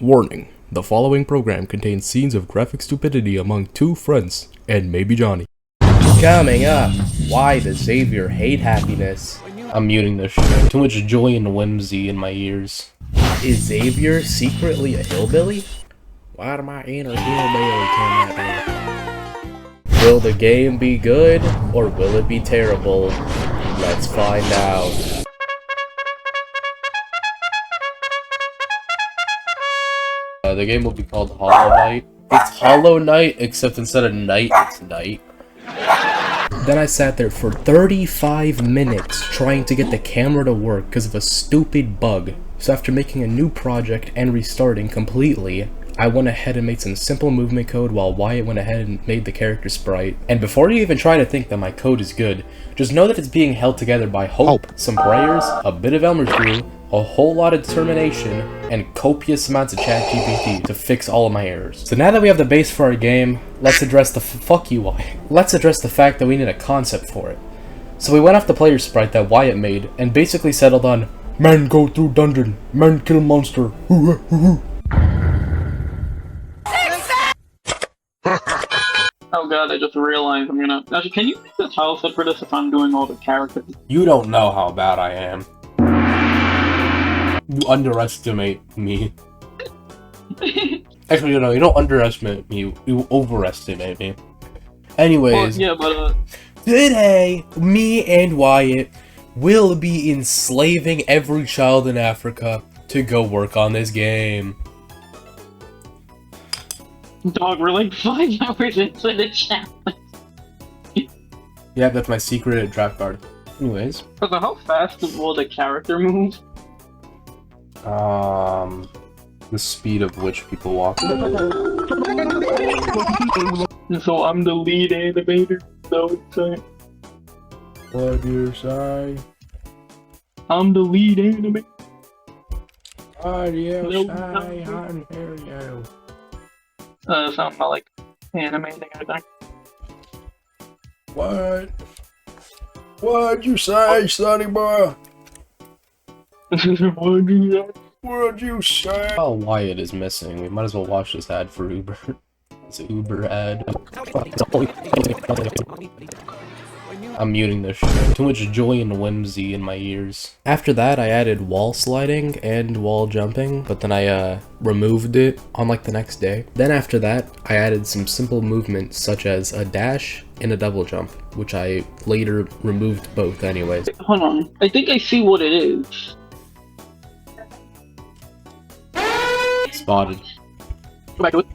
Warning, the following program contains scenes of graphic stupidity among two friends, and maybe Johnny. Coming up, why does Xavier hate happiness? I'm muting this shit. Too much joy and whimsy in my ears. Is Xavier secretly a hillbilly? Why do my inner hillbilly come out here? Will the game be good, or will it be terrible? Let's find out. The game will be called Hollow Knight. It's Hollow Knight, except instead of night, it's night. Then I sat there for 35 minutes trying to get the camera to work because of a stupid bug. So after making a new project and restarting completely, I went ahead and made some simple movement code while Wyatt went ahead and made the character sprite. And before you even try to think that my code is good, just know that it's being held together by hope, some prayers, a bit of Elmer's Brew, a whole lot of determination, and copious amounts of ChatGPT to fix all of my errors. So now that we have the base for our game, let's address the fuck you, Wyatt. Let's address the fact that we need a concept for it. So we went off the player sprite that Wyatt made and basically settled on "Man go through dungeon, man kill monster, Oh god, I just realized I'm gonna... Actually, can you make the tile set for this if I'm doing all the characters? You don't know how bad I am. You underestimate me. Actually, no, you don't underestimate me, you overestimate me. Anyways, Well, yeah, but today, me and Wyatt will be enslaving every child in Africa to go work on this game. dog, we're like 5 hours into the challenge. yeah, that's my secret draft card. Anyways, So how fast will the character move? the speed of which people walk. So I'm the lead animator, so it's What do you say? I'm the lead animator. What do you No, say? no. I can hear you. So I'm not like animating, I think. What? What'd you say, sonny boy? What do you... What'd you say? While Wyatt is missing, we might as well watch this ad for Uber. It's an Uber ad. I'm muting this shit. Too much joy and whimsy in my ears. After that, I added wall sliding and wall jumping, but then I removed it on like the next day. Then after that, I added some simple movements such as a dash and a double jump, which I later removed both anyways. Hold on. I think I see what it is. Spotted. Go back to it.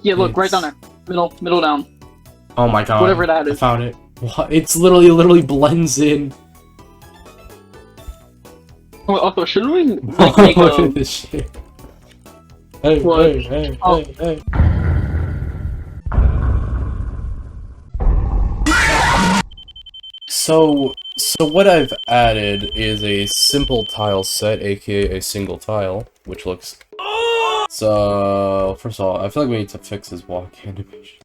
Yeah, look, right down there. Middle down. Oh my god. Whatever that I is. found it. What? It's literally blends in. Oh, also, should we like, make Look a... at this shit. Hey, What? hey, Oh. hey. So what I've added is a simple tile set, aka a single tile, which looks... So, first of all, I feel like we need to fix his walk animation.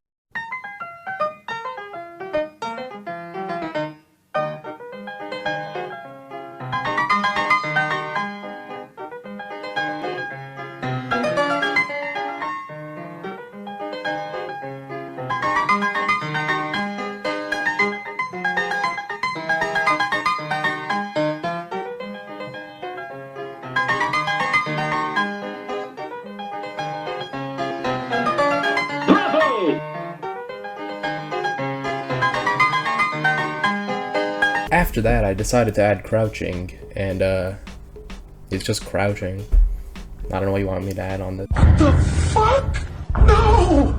After that, I decided to add crouching, and it's just crouching. I don't know what you want me to add on this. What the fuck? No!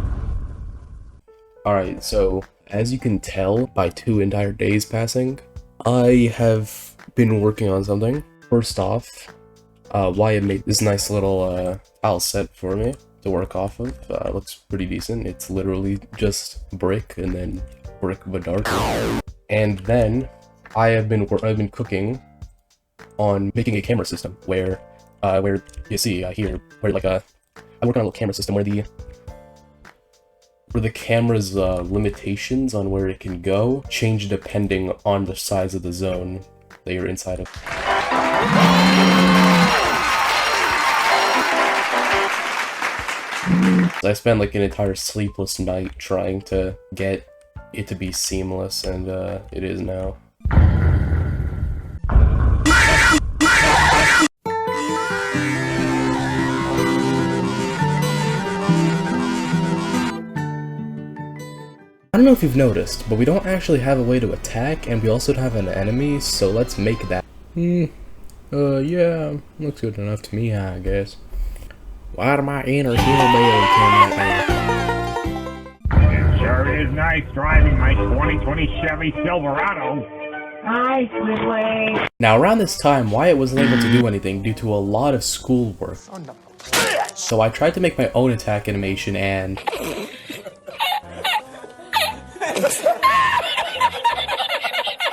Alright, so as you can tell by 2 entire days passing, I have been working on something. First off, Wyatt made this nice little tile set for me to work off of. It looks pretty decent. It's literally just brick and then brick but darker. And then I've been cooking on making a camera system where you see here where like I work on a little camera system where the camera's limitations on where it can go change depending on the size of the zone that you're inside of. I spent like an entire sleepless night trying to get it to be seamless, and it is now. I don't know if you've noticed, but we don't actually have a way to attack, and we also don't have an enemy, so let's make that. Yeah, looks good enough to me, I guess. Why do my inner hillbilly come out there? It sure is nice driving my 2020 Chevy Silverado. Hi, Squidward. Now around this time, Wyatt wasn't able to do anything due to a lot of schoolwork. So I tried to make my own attack animation and...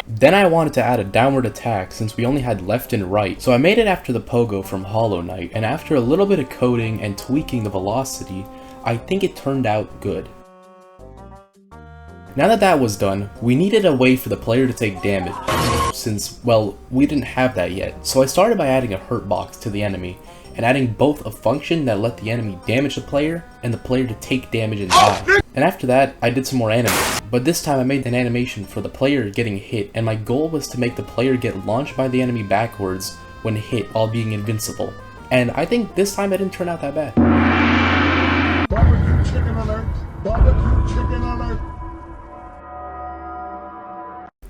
Then I wanted to add a downward attack since we only had left and right, so I made it after the pogo from Hollow Knight, and after a little bit of coding and tweaking the velocity, I think it turned out good. Now that that was done, we needed a way for the player to take damage, since, well, we didn't have that yet, so I started by adding a hurt box to the enemy, and adding both a function that let the enemy damage the player, and the player to take damage and die. And after that, I did some more animation, but this time I made an animation for the player getting hit, and my goal was to make the player get launched by the enemy backwards when hit while being invincible. And I think this time it didn't turn out that bad. Barbecue chicken alert! Barbecue chicken alert!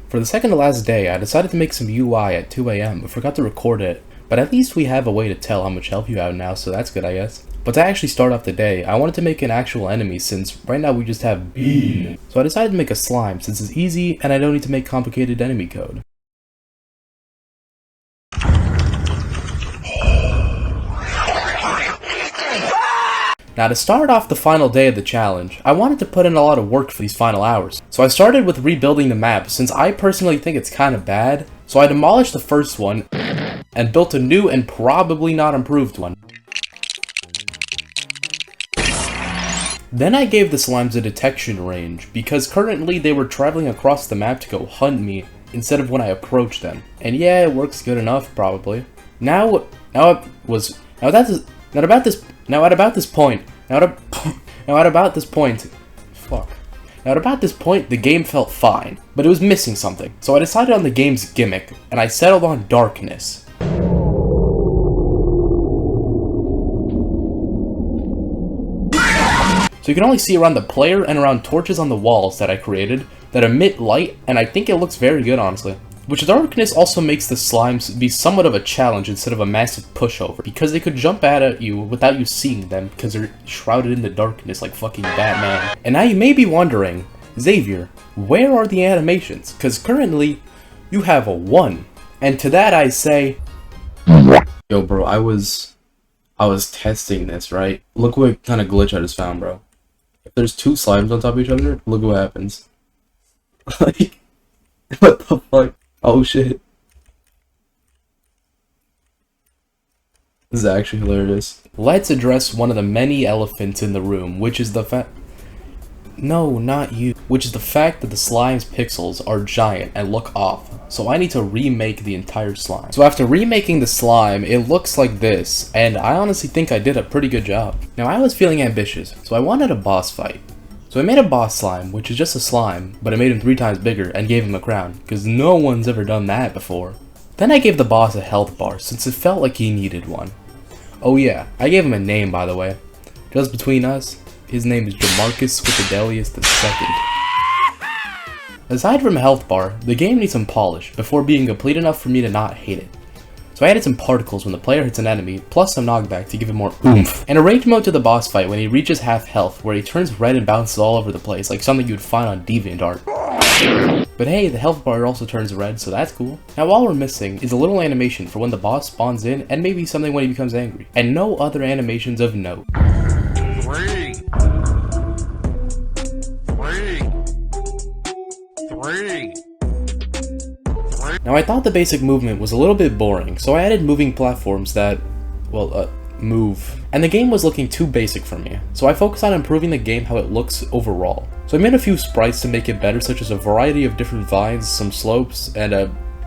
For the second to last day, I decided to make some UI at 2 AM, but forgot to record it. But at least we have a way to tell how much help you have now, so that's good, I guess. But to actually start off the day, I wanted to make an actual enemy since right now we just have Bean. So I decided to make a slime since it's easy and I don't need to make complicated enemy code. Now to start off the final day of the challenge, I wanted to put in a lot of work for these final hours. So I started with rebuilding the map since I personally think it's kind of bad. So I demolished the first one and built a new and probably not improved one. Then I gave the slimes a detection range, because currently they were traveling across the map to go hunt me, instead of when I approached them. And yeah, it works good enough, probably. Now at about this point, the game felt fine, but it was missing something. So I decided on the game's gimmick, and I settled on darkness. So you can only see around the player and around torches on the walls that I created that emit light, and I think it looks very good, honestly. Which darkness also makes the slimes be somewhat of a challenge instead of a massive pushover, because they could jump out at you without you seeing them because they're shrouded in the darkness like fucking Batman. And now you may be wondering, Xavier, where are the animations? Because currently, you have a 1. And to that I say... Yo, bro, I was testing this, right? Look what kind of glitch I just found, bro. If there's 2 slimes on top of each other, look what happens. Like, what the fuck? Oh shit. This is actually hilarious. Let's address one of the many elephants in the room, which is the fact... No, not you. Which is the fact that the slime's pixels are giant and look off. So I need to remake the entire slime. So after remaking the slime, it looks like this, and I honestly think I did a pretty good job. Now I was feeling ambitious, so I wanted a boss fight. So I made a boss slime, which is just a slime, but I made him 3 times bigger and gave him a crown, because no one's ever done that before. Then I gave the boss a health bar, since it felt like he needed one. Oh yeah, I gave him a name, by the way. Just between us, his name is Jamarcus Squidelius II. Aside from a health bar, the game needs some polish before being complete enough for me to not hate it. So I added some particles when the player hits an enemy, plus some knockback to give him more oomph. And a range mode to the boss fight when he reaches half health, where he turns red and bounces all over the place, like something you'd find on DeviantArt. But hey, the health bar also turns red, so that's cool. Now all we're missing is a little animation for when the boss spawns in, and maybe something when he becomes angry. And no other animations of note. Now I thought the basic movement was a little bit boring, so I added moving platforms that, well, move. And the game was looking too basic for me, so I focused on improving the game how it looks overall. So I made a few sprites to make it better, such as a variety of different vines, some slopes, and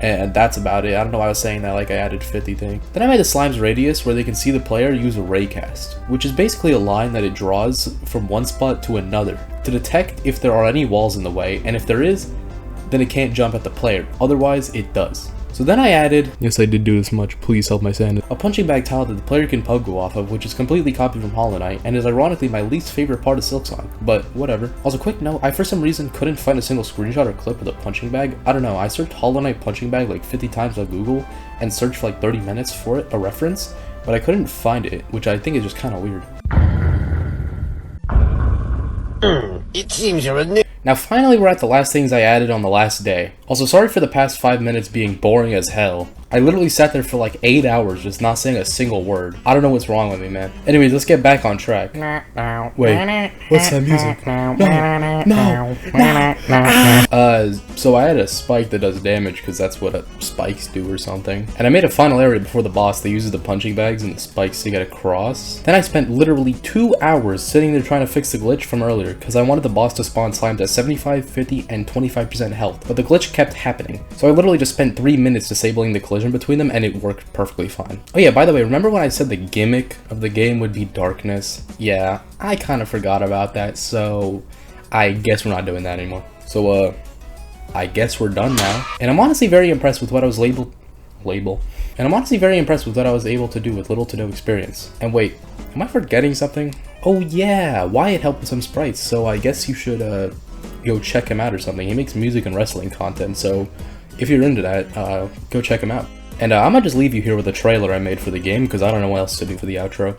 And that's about it. I don't know why I was saying that like I added 50 things. Then I made a slime's radius where they can see the player use a raycast, which is basically a line that it draws from one spot to another to detect if there are any walls in the way, and if there is, then it can't jump at the player. Otherwise, it does. So then I added, yes I did do this much, please help my sanity, a punching bag tile that the player can pogo off of, which is completely copied from Hollow Knight, and is ironically my least favorite part of Silksong, but whatever. Also, quick note, I for some reason couldn't find a single screenshot or clip of the punching bag. I don't know, I searched Hollow Knight punching bag like 50 times on Google, and searched for like 30 minutes for it, a reference, but I couldn't find it, which I think is just kind of weird. It seems you're a new. Now finally we're at the last things I added on the last day. Also, sorry for the past 5 minutes being boring as hell. I literally sat there for like 8 hours just not saying a single word. I don't know what's wrong with me, man. Anyways, let's get back on track. Wait, what's that music? No. So I had a spike that does damage because that's what spikes do or something. And I made a final area before the boss that uses the punching bags and the spikes to get across. Then I spent literally 2 hours sitting there trying to fix the glitch from earlier because I wanted the boss to spawn slimes at 75, 50, and 25% health, but the glitch kept happening. So I literally just spent 3 minutes disabling the collision between them and it worked perfectly fine. Oh yeah, by the way, remember when I said the gimmick of the game would be darkness? Yeah, I kind of forgot about that, so I guess we're not doing that anymore. So I guess we're done now. And I'm honestly very impressed with what I was able to do with little to no experience. And wait, am I forgetting something? Oh yeah, Wyatt helped with some sprites, so I guess you should go check him out or something. He makes music and wrestling content, so if you're into that, go check him out. And I might just leave you here with a trailer I made for the game, because I don't know what else to do for the outro.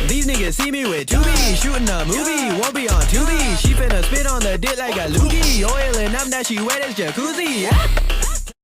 These niggas see me with 2B, shooting a movie, won't be on 2B. She finna spit on the dick like a loogie, oil and I'm that she wet as jacuzzi.